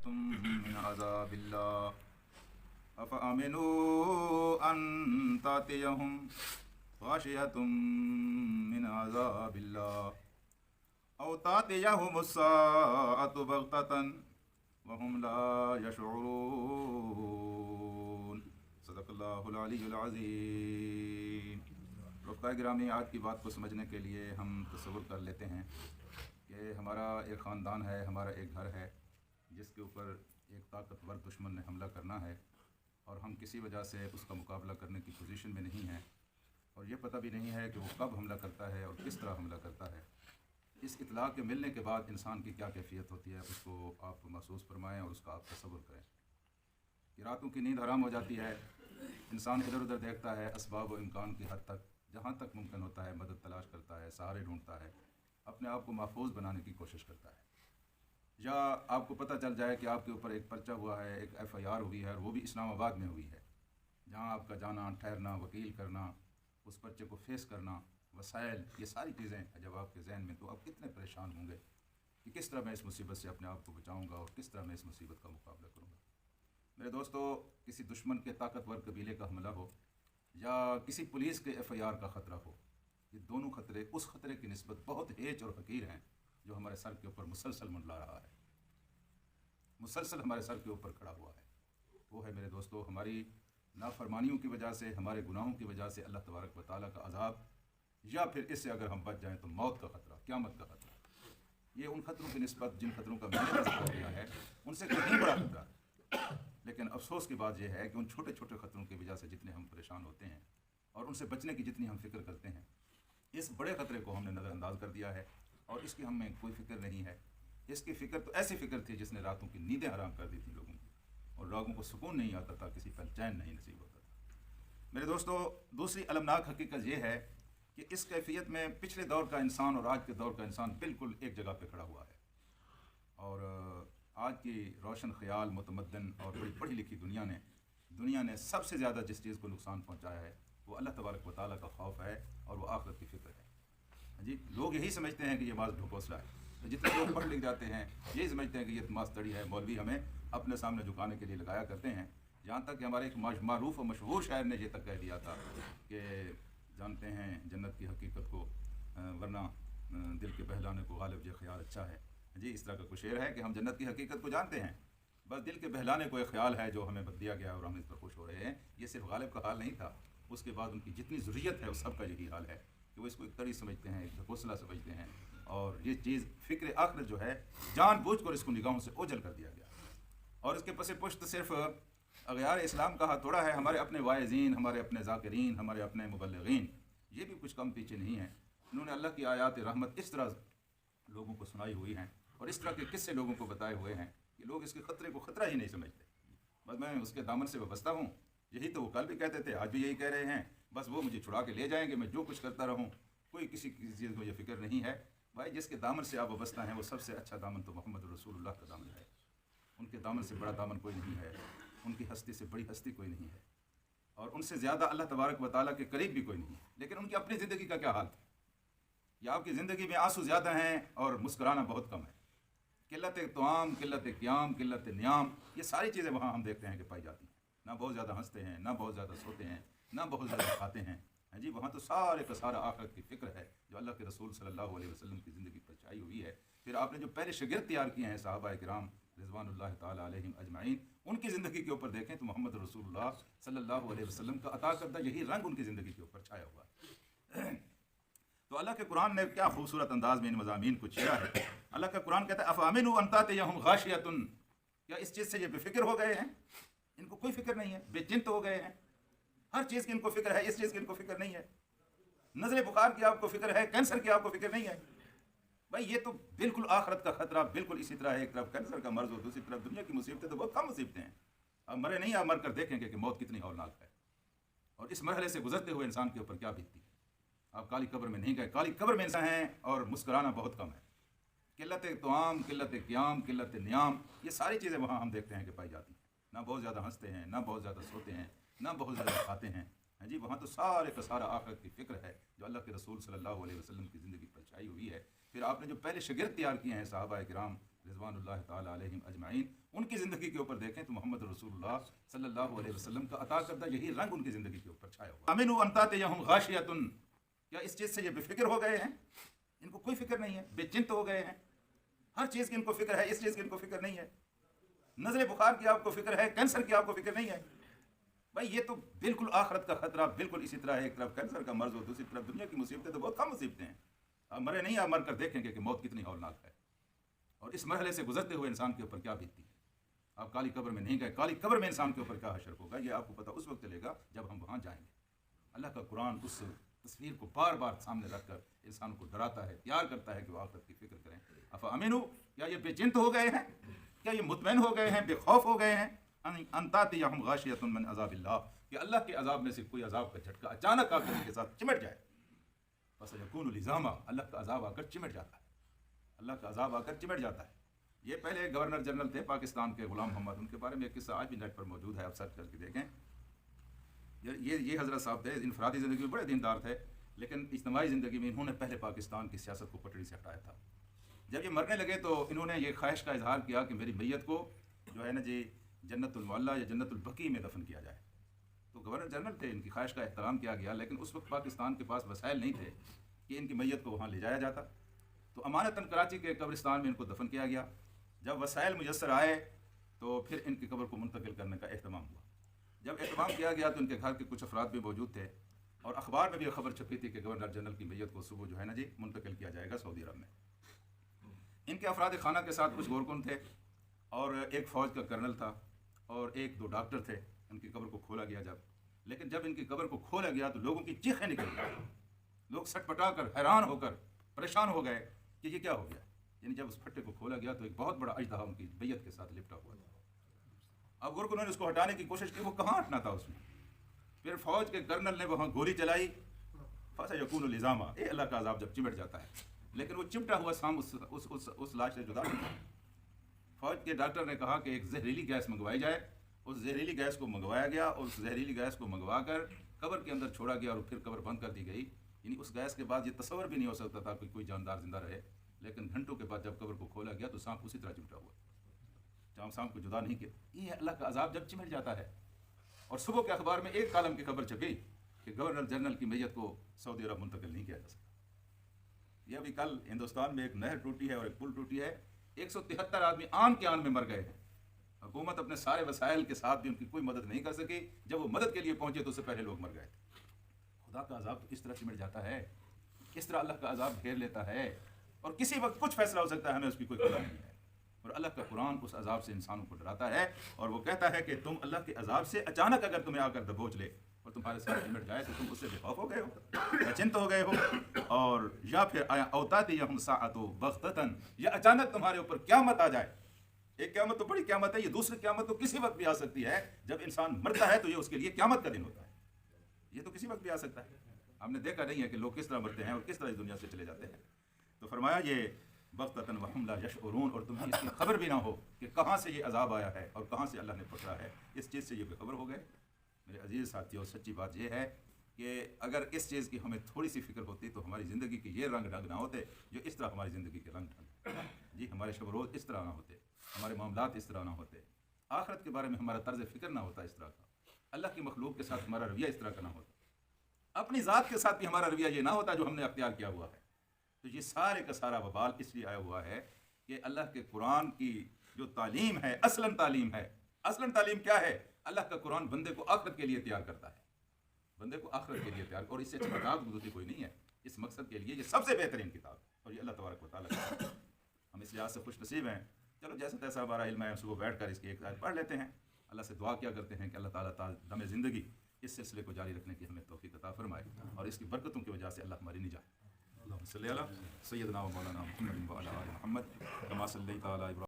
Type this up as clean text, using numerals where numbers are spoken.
من عذاب الله أفأمنوا أن تأتيهم غاشية من عذاب الله أو تأتيهم الساعة بغتة وهم لا يشعرون صدق اللہ العلی العظیم۔ رفقائے گرامی، آج کی بات کو سمجھنے کے لیے ہم تصور کر لیتے ہیں کہ ہمارا ایک خاندان ہے، ہمارا ایک گھر ہے جس کے اوپر ایک طاقتور دشمن نے حملہ کرنا ہے، اور ہم کسی وجہ سے اس کا مقابلہ کرنے کی پوزیشن میں نہیں ہیں، اور یہ پتہ بھی نہیں ہے کہ وہ کب حملہ کرتا ہے اور کس طرح حملہ کرتا ہے۔ اس اطلاع کے ملنے کے بعد انسان کی کیا کیفیت ہوتی ہے، اس کو آپ محسوس فرمائیں اور اس کا آپ تصور کریں کہ راتوں کی نیند حرام ہو جاتی ہے، انسان ادھر ادھر دیکھتا ہے، اسباب و امکان کی حد تک جہاں تک ممکن ہوتا ہے مدد تلاش کرتا ہے، سہارے ڈھونڈتا ہے، اپنے آپ کو محفوظ بنانے کی کوشش کرتا ہے۔ یا آپ کو پتہ چل جائے کہ آپ کے اوپر ایک پرچہ ہوا ہے، ایک FIR ہوئی ہے، اور وہ بھی اسلام آباد میں ہوئی ہے، جہاں آپ کا جانا، ٹھہرنا، وکیل کرنا، اس پرچے کو فیس کرنا، وسائل، یہ ساری چیزیں جب آپ کے ذہن میں، تو آپ کتنے پریشان ہوں گے کہ کس طرح میں اس مصیبت سے اپنے آپ کو بچاؤں گا اور کس طرح میں اس مصیبت کا مقابلہ کروں گا۔ میرے دوستو، کسی دشمن کے طاقتور قبیلے کا حملہ ہو یا کسی پولیس کے FIR کا خطرہ ہو، یہ دونوں خطرے اس خطرے کی نسبت بہت ہیچ اور حقیر ہیں جو ہمارے سر کے اوپر مسلسل منڈلا رہا ہے، مسلسل ہمارے سر کے اوپر کھڑا ہوا ہے۔ وہ ہے میرے دوستو ہماری نافرمانیوں کی وجہ سے، ہمارے گناہوں کی وجہ سے اللہ تبارک و تعالیٰ کا عذاب، یا پھر اس سے اگر ہم بچ جائیں تو موت کا خطرہ، قیامت کا خطرہ۔ یہ ان خطروں کی نسبت جن خطروں کا میں نے ذکر کیا ہے ان سے کہیں بڑا خطرہ ہے، لیکن افسوس کی بات یہ ہے کہ ان چھوٹے چھوٹے خطروں کی وجہ سے جتنے ہم پریشان ہوتے ہیں اور ان سے بچنے کی جتنی ہم فکر کرتے ہیں، اس بڑے خطرے کو ہم نے نظر انداز کر دیا ہے اور اس کی ہمیں کوئی فکر نہیں ہے۔ اس کی فکر تو ایسی فکر تھی جس نے راتوں کی نیندیں حرام کر دی تھی لوگوں کی، اور لوگوں کو سکون نہیں آتا تھا، کسی پل چین نہیں نصیب ہوتا تھا۔ میرے دوستو، دوسری المناک حقیقت یہ ہے کہ اس کیفیت میں پچھلے دور کا انسان اور آج کے دور کا انسان بالکل ایک جگہ پہ کھڑا ہوا ہے، اور آج کی روشن خیال، متمدن اور بڑی پڑھی لکھی دنیا نے سب سے زیادہ جس چیز کو نقصان پہنچایا ہے وہ اللہ تبارک و تعالیٰ کا خوف ہے اور وہ آخرت کی فکر ہے۔ جی، لوگ یہی سمجھتے ہیں کہ یہ بعض ڈھکوسلا ہے، جتنے لوگ پڑھ لکھ جاتے ہیں یہی سمجھتے ہیں کہ یہ تماس تڑی ہے، مولوی ہمیں اپنے سامنے جھکانے کے لیے لگایا کرتے ہیں۔ یہاں تک کہ ہمارے ایک معروف و مشہور شاعر نے یہ تک کہہ دیا تھا کہ جانتے ہیں جنت کی حقیقت کو، ورنہ دل کے بہلانے کو غالب یہ خیال اچھا ہے۔ جی، اس طرح کا کوئی شعر ہے کہ ہم جنت کی حقیقت کو جانتے ہیں، بس دل کے بہلانے کو ایک خیال ہے جو ہمیں دیا گیا اور ہم اس پر خوش ہو رہے ہیں۔ یہ صرف غالب کا حال نہیں تھا، اس کے بعد ان کی جتنی ذریت ہے اس سب کا یہی حال ہے کہ وہ اس کو ایک تڑی سمجھتے ہیں، ایک ڈھکوسلا سمجھتے ہیں، اور یہ چیز فکر آخرت جو ہے جان بوجھ کر اس کو نگاہوں سے اوجھل کر دیا گیا، اور اس کے پس پشت صرف اغیار اسلام کا ہاتھ تھوڑا ہے، ہمارے اپنے واعظین، ہمارے اپنے ذاکرین، ہمارے اپنے مبلغین، یہ بھی کچھ کم پیچھے نہیں ہیں۔ انہوں نے اللہ کی آیات رحمت اس طرح لوگوں کو سنائی ہوئی ہیں اور اس طرح کے قصے لوگوں کو بتائے ہوئے ہیں کہ لوگ اس کے خطرے کو خطرہ ہی نہیں سمجھتے۔ بس میں اس کے دامن سے وابستہ ہوں، یہی تو وہ کل بھی کہتے تھے، آج بھی یہی کہہ رہے ہیں، بس وہ مجھے چھڑا کے لے جائیں گے، میں جو کچھ کرتا رہوں، کوئی کسی چیز کو یہ فکر نہیں ہے۔ بھائی، جس کے دامن سے آپ وابستہ ہیں وہ سب سے اچھا دامن تو محمد رسول اللہ کا دامن ہے، ان کے دامن سے بڑا دامن کوئی نہیں ہے، ان کی ہستی سے بڑی ہستی کوئی نہیں ہے، اور ان سے زیادہ اللہ تبارک و تعالیٰ کے قریب بھی کوئی نہیں ہے۔ لیکن ان کی اپنی زندگی کا کیا حال تھا؟ یا آپ کی زندگی میں آنسو زیادہ ہیں اور مسکرانا بہت کم ہے، قلت طعام، قلت قیام، قلت نیام، یہ ساری چیزیں وہاں ہم دیکھتے ہیں کہ پائی جاتی ہیں۔ نہ بہت زیادہ ہنستے ہیں، نہ بہت زیادہ سوتے ہیں، نہ بہت زیادہ کھاتے ہیں۔ جی، وہاں تو سارے کا سارا آخرت کی فکر ہے جو اللہ کے رسول صلی اللہ علیہ وسلم کی زندگی پر چھائی ہوئی ہے۔ پھر آپ نے جو پہلے شاگرد تیار کیے ہیں صحابہ کرام رضوان اللہ تعالیٰ علیہم اجمعین، ان کی زندگی کے اوپر دیکھیں تو محمد رسول اللہ صلی اللہ علیہ وسلم کا عطا کردہ یہی رنگ ان کی زندگی کے اوپر چھایا ہوا ہے۔ تو اللہ کے قرآن نے کیا خوبصورت انداز میں ان مضامین کو چھیڑا ہے۔ اللہ کا قرآن کہتا ہے افامنوا ان تأتیہم غاشیۃ، کیا اس چیز سے یہ بے فکر ہو گئے ہیں؟ ان کو کوئی فکر نہیں ہے، بے چنت ہو گئے ہیں، ہر چیز کی ان کو فکر ہے، اس چیز کی ان کو فکر نہیں ہے۔ نزلے بخار کی آپ کو فکر ہے، کینسر کی آپ کو فکر نہیں ہے۔ بھائی، یہ تو بالکل آخرت کا خطرہ بالکل اسی طرح ہے، ایک طرف کینسر کا مرض ہو، دوسری طرف دنیا کی مصیبتیں، تو بہت کم مصیبتیں ہیں۔ آپ مرے نہیں، آپ مر کر دیکھیں گے کہ موت کتنی ہولناک ہے، اور اس مرحلے سے گزرتے ہوئے انسان کے اوپر کیا بیتتی ہے۔ آپ کالی قبر میں نہیں گئے، کالی قبر میں انسان ہیں اور مسکرانا بہت کم ہے۔ قلت طعام، قلت قیام، قلت نیام، یہ ساری چیزیں وہاں ہم دیکھتے ہیں کہ پائی جاتی ہیں۔ نہ بہت زیادہ ہنستے ہیں، نہ بہت زیادہ سوتے ہیں، نہ بہت زیادہ کھاتے ہیں۔ جی، وہاں تو سارے کا سارا آخرت کی فکر ہے جو اللہ کے رسول صلی اللہ علیہ وسلم کی زندگی پر چھائی ہوئی ہے۔ پھر آپ نے جو پہلے شاگرد تیار کیے ہیں صحابہ کرام رضوان اللہ تعالیٰ علیہم اجمعین، ان کی زندگی کے اوپر دیکھیں تو محمد رسول اللہ صلی اللہ علیہ وسلم کا عطا کردہ یہی رنگ ان کی زندگی کے اوپر چھایا ہوا۔ امنوا ان تأتیہم غاشیۃ، کیا اس چیز سے یہ بے فکر ہو گئے ہیں؟ ان کو کوئی فکر نہیں ہے، بے چنت ہو گئے ہیں، ہر چیز کی ان کو فکر ہے، اس چیز کی ان کو فکر نہیں ہے۔ نزلے بخار کی آپ کو فکر ہے، کینسر کی آپ کو فکر نہیں ہے۔ بھائی یہ تو بالکل آخرت کا خطرہ، بالکل اسی طرح ہے، ایک طرف کینسر کا مرض ہو، دوسری طرف دنیا کی مصیبتیں تو بہت کم مصیبتیں ہیں۔ آپ مرے نہیں، آپ مر کر دیکھیں گے کہ موت کتنی ہولناک ہے، اور اس مرحلے سے گزرتے ہوئے انسان کے اوپر کیا بیتتی ہے۔ آپ کالی قبر میں نہیں گئے، کالی قبر میں انسان کے اوپر کیا حشر ہوگا یہ آپ کو پتہ اس وقت چلے گا جب ہم وہاں جائیں گے۔ اللہ کا قرآن اس تصویر کو بار بار سامنے رکھ کر انسان کو ڈراتا ہے، تیار کرتا ہے کہ وہ آخرت کی فکر کریں۔ افامنوا، کیا یہ بے چنت ہو گئے ہیں، کیا یہ مطمئن ہو گئے ہیں، بے خوف ہو گئے ہیں، ان تأتیہم غاشیۃ من عذاب اللہ، کہ اللہ کے عذاب میں سے کوئی عذاب کا جھٹکا اچانک آ کر ان کے ساتھ چمٹ جائے۔ فسیکون لزاما، اللہ کا عذاب آ کر چمٹ جاتا ہے، اللہ کا عذاب آ کر چمٹ جاتا ہے۔ یہ پہلے گورنر جنرل تھے پاکستان کے غلام محمد، ان کے بارے میں ایک قصہ آج بھی نیٹ پر موجود ہے، آپ سرچ کر کے دیکھیں۔ یہ حضرت صاحب تھے، انفرادی زندگی میں بڑے دیندار تھے، لیکن اجتماعی زندگی میں انہوں نے پہلے پاکستان کی سیاست کو پٹڑی سے ہٹایا تھا۔ جب یہ مرنے لگے تو انہوں نے یہ خواہش کا اظہار کیا کہ میری میت کو جو ہے نا جی جنت المعلیٰ یا جنت البقیع میں دفن کیا جائے۔ تو گورنر جنرل تھے، ان کی خواہش کا احترام کیا گیا، لیکن اس وقت پاکستان کے پاس وسائل نہیں تھے کہ ان کی میت کو وہاں لے جایا جاتا، تو امانتاً کراچی کے قبرستان میں ان کو دفن کیا گیا۔ جب وسائل میسر آئے تو پھر ان کی قبر کو منتقل کرنے کا اہتمام ہوا۔ جب اہتمام کیا گیا تو ان کے گھر کے کچھ افراد بھی موجود تھے، اور اخبار میں بھی یہ خبر چھپی تھی کہ گورنر جنرل کی میت کو صبح جو ہے نا جی منتقل کیا جائے گا سعودی عرب میں۔ ان کے افراد خانہ کے ساتھ کچھ کارکن تھے، اور ایک فوج کا کرنل تھا، اور ایک دو ڈاکٹر تھے۔ ان کی قبر کو کھولا گیا لیکن جب ان کی قبر کو کھولا گیا تو لوگوں کی چیخیں نکل گئی، لوگ سٹ پٹا کر حیران ہو کر پریشان ہو گئے کہ یہ کیا ہو گیا۔ یعنی جب اس پھٹے کو کھولا گیا تو ایک بہت بڑا اژدہا ان کی بیعت کے ساتھ لپٹا ہوا تھا۔ اب کارکنوں نے اس کو ہٹانے کی کوشش کی، وہ کہاں ہٹنا تھا اس میں۔ پھر فوج کے کرنل نے وہاں گولی چلائی، فسیکون لزاما، یہ اللہ کا عذاب جب چمٹ جاتا ہے، لیکن وہ چمٹا ہوا سام اس لاش سے جدا نہیں تھا۔ فوج کے ڈاکٹر نے کہا کہ ایک زہریلی گیس منگوائی جائے، اس زہریلی گیس کو منگوایا گیا، اور اس زہریلی گیس کو منگوا کر قبر کے اندر چھوڑا گیا، اور پھر قبر بند کر دی گئی۔ یعنی اس گیس کے بعد یہ تصور بھی نہیں ہو سکتا تھا کہ کوئی جاندار زندہ رہے، لیکن گھنٹوں کے بعد جب قبر کو کھولا گیا تو سانپ اسی طرح چمٹا ہوا، جام سانپ کو جدا نہیں کیا۔ یہ اللہ کا عذاب جب چمٹ جاتا ہے۔ اور صبح کے اخبار میں ایک کالم کی خبر چھپی کہ گورنر جنرل کی میت کو سعودی عرب منتقل نہیں کیا جا سکتا۔ یہ ابھی کل ہندوستان میں ایک نہر ٹوٹی ہے اور ایک پل ٹوٹی ہے، 173 آدمی آن کے آن میں مر گئے ہیں۔ حکومت اپنے سارے وسائل کے ساتھ بھی ان کی کوئی مدد نہیں کر سکی، جب وہ مدد کے لیے پہنچے تو اس سے پہلے لوگ مر گئے تھے۔ خدا کا عذاب تو اس طرح چمٹ جاتا ہے، اس طرح اللہ کا عذاب گھیر لیتا ہے، اور کسی وقت کچھ فیصلہ ہو سکتا ہے، ہمیں اس کی کوئی پتہ نہیں ہے۔ اور اللہ کا قرآن اس عذاب سے انسانوں کو ڈراتا ہے، اور وہ کہتا ہے کہ تم اللہ کے عذاب سے اچانک اگر تمہیں آ کر دبوچ لے اور تمہارے ساتھ چمٹ جائے تو تم اس سے بے خوف ہو گئے ہو، اچنت ہو گئے ہو، اور یا پھر او تأتیہم الساعۃ بغتۃ، یا اچانک تمہارے اوپر قیامت آ جائے۔ ایک قیامت تو بڑی قیامت ہے، یہ دوسری قیامت تو کسی وقت بھی آ سکتی ہے۔ جب انسان مرتا ہے تو یہ اس کے لیے قیامت کا دن ہوتا ہے، یہ تو کسی وقت بھی آ سکتا ہے۔ ہم نے دیکھا نہیں ہے کہ لوگ کس طرح مرتے ہیں اور کس طرح اس دنیا سے چلے جاتے ہیں۔ تو فرمایا یہ بغتۃ وہم لا یشعرون، اور تمہیں اس کی خبر بھی نہ ہو کہ کہاں سے یہ عذاب آیا ہے اور کہاں سے اللہ نے پکڑا ہے، اس چیز سے یہ بے خبر ہو گئے۔ میرے عزیز ساتھیوں، سچی بات یہ ہے کہ اگر اس چیز کی ہمیں تھوڑی سی فکر ہوتی تو ہماری زندگی کے یہ رنگ ڈھنگ نہ ہوتے جو اس طرح ہماری زندگی کے رنگ ڈھنگ، جی ہمارے شب و روز اس طرح نہ ہوتے، ہمارے معاملات اس طرح نہ ہوتے، آخرت کے بارے میں ہمارا طرز فکر نہ ہوتا اس طرح کا، اللہ کی مخلوق کے ساتھ ہمارا رویہ اس طرح کا نہ ہوتا، اپنی ذات کے ساتھ بھی ہمارا رویہ یہ نہ ہوتا جو ہم نے اختیار کیا ہوا ہے۔ تو یہ سارے کا سارا وبال اس لیے آیا ہوا ہے کہ اللہ کے قرآن کی جو تعلیم ہے، اصلاً تعلیم ہے، اصلاً تعلیم کیا ہے؟ اللہ کا قرآن بندے کو آخرت کے لیے تیار کرتا ہے، بندے کو آخرت کے لیے تیار، اور اس سے اچھی کتاب دوسری کوئی نہیں ہے۔ اس مقصد کے لیے یہ سب سے بہترین کتاب ہے، اور یہ اللہ تبارک و تعالیٰ کا ہے۔ ہم اس لحاظ سے خوش نصیب ہیں۔ چلو جیسا تیسا ہمارا علم ہے، صبح بیٹھ کر اس کی ایک آیت پڑھ لیتے ہیں، اللہ سے دعا کیا کرتے ہیں کہ اللہ تعالیٰ دم زندگی اس سلسلے کو جاری رکھنے کی ہمیں توفیق عطا فرمائے، اور اس کی برکتوں کی وجہ سے اللہ ہماری نجات۔ اللہم صلی علی سیدنا و مولانا محمد و علی آل محمد کما صلیت علی ابراہیم